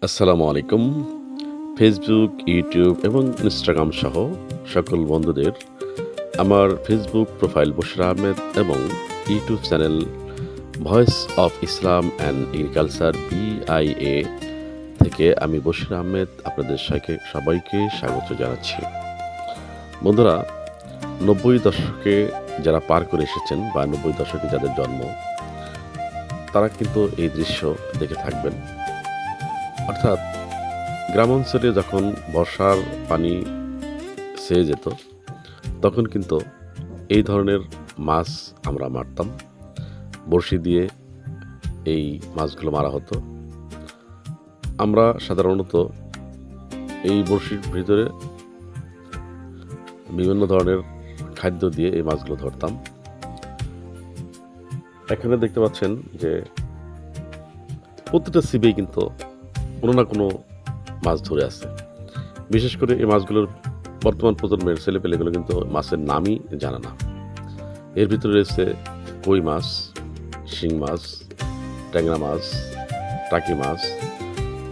আসসালামু আলাইকুম। Facebook, YouTube এবং ইনস্টাগ্রাম সহ সকল বন্ধুদের আমার ফেসবুক প্রোফাইল বশির আহমেদ এবং YouTube channel voice of Islam and agriculture BIA থেকে আমি বশির আহমেদ আপনাদের সবাইকে স্বাগত জানাচ্ছি। বন্ধুরা, ৯০ দশকে যারা পার করে এসেছেন বা ৯০ দশকে যাদের জন্ম, তারা কিন্তু এই দৃশ্য দেখে থাকবেন। অর্থাৎ গ্রামাঞ্চলে যখন বর্ষার পানি ছেয়ে যেত, তখন কিন্তু এই ধরনের মাছ আমরা মারতাম। বড়শি দিয়ে এই মাছগুলো মারা হতো। আমরা সাধারণত এই বড়শির ভিতরে বিভিন্ন ধরনের খাদ্য দিয়ে এই মাছগুলো ধরতাম। এখানে দেখতে পাচ্ছেন যে প্রতিটা ছিপেই কিন্তু কোনো না কোনো মাছ ধরে আছে। বিশেষ করে এই মাছগুলোর বর্তমান প্রজন্মের ছেলেপেলেগুলো কিন্তু মাছের নামই জানে না। এর ভিতরে রয়েছে কই মাছ, শিং মাছ, ট্যাংরা মাছ, টাকি মাছ,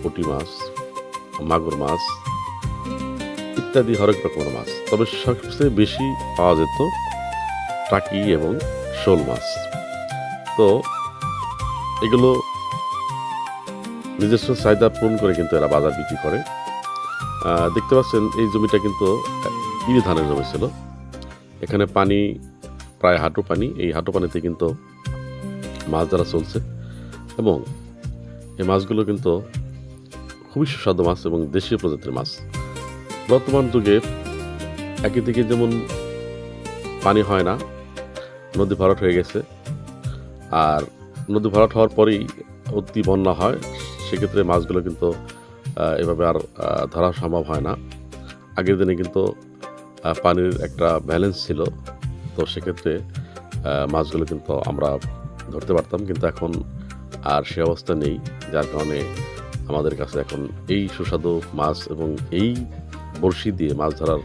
পুঁটি মাছ, মাগুর মাছ ইত্যাদি হরেক রকমের মাছ। তবে সবচেয়ে বেশি পাওয়া যেত টাকি এবং শোল মাছ। তো এগুলো নিজস্ব চাহিদা পূরণ করে কিন্তু এরা বাজার বিক্রি করে। দেখতে পাচ্ছেন এই জমিটা কিন্তু ইরি ধানের জমি ছিল। এখানে পানি প্রায় হাঁটু পানি। এই হাঁটু পানিতে কিন্তু মাছ ধরা চলছে এবং এই মাছগুলো কিন্তু খুবই সুস্বাদু মাছ এবং দেশীয় প্রজাতির মাছ। বর্তমান যুগে একই দিকে যেমন পানি হয় না, নদী ভরাট হয়ে গেছে, আর নদী ভরাট হওয়ার পরেই অতি বন্যা হয়। সেক্ষেত্রে মাছগুলো কিন্তু এভাবে আর ধরা সম্ভব হয় না। আগের দিনে কিন্তু পানির একটা ব্যালেন্স ছিল, তো সেক্ষেত্রে মাছগুলো কিন্তু আমরা ধরতে পারতাম, কিন্তু এখন আর সে অবস্থা নেই। যার কারণে আমাদের কাছে এখন এই সুস্বাদু মাছ এবং এই বড়শি দিয়ে মাছ ধরার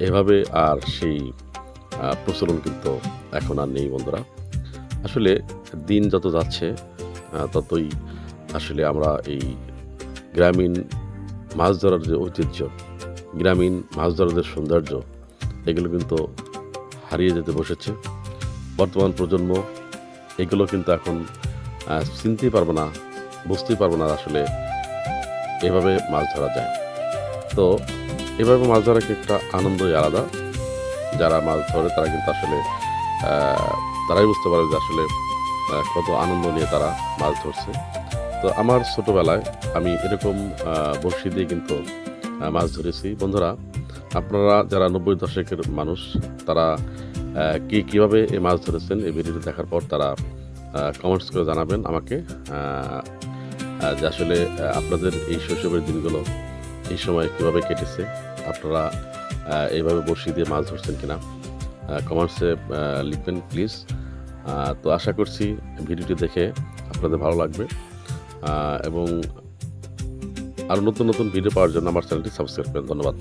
এভাবে আর সেই প্রচলন কিন্তু এখন আর নেই। বন্ধুরা, আসলে দিন যত যাচ্ছে ততই আসলে আমরা এই গ্রামীণ মাছ ধরার যে ঐতিহ্য, গ্রামীণ মাছ ধরার যে সৌন্দর্য, এগুলো কিন্তু হারিয়ে যেতে বসেছে। বর্তমান প্রজন্ম এগুলো কিন্তু এখন চিনতেই পারবে না, বুঝতেই পারবে না আসলে এভাবে মাছ ধরা যায়। তো এভাবে মাছ ধরার একটা আনন্দই আলাদা। যারা মাছ ধরে তারা কিন্তু আসলে তারাই বুঝতে পারে যে আসলে কত আনন্দ নিয়ে তারা মাছ ধরছে। তো আমার ছোটোবেলায় আমি এরকম বড়শি দিয়ে কিন্তু মাছ ধরেছি। বন্ধুরা, আপনারা যারা ৯০ দশকের মানুষ, তারা কীভাবে এই মাছ ধরেছেন এই ভিডিওটি দেখার পর তারা কমেন্টস করে জানাবেন আমাকে যে আসলে আপনাদের এই শৈশবের দিনগুলো এই সময় কীভাবে কেটেছে, আপনারা এইভাবে বড়শি দিয়ে মাছ ধরছেন কিনা কমেন্টসে লিখবেন প্লিজ। তো আশা করছি ভিডিওটি দেখে আপনাদের ভালো লাগবে এবং আরও নতুন নতুন ভিডিও পাওয়ার জন্য আমার চ্যানেলটি সাবস্ক্রাইব করেন। ধন্যবাদ।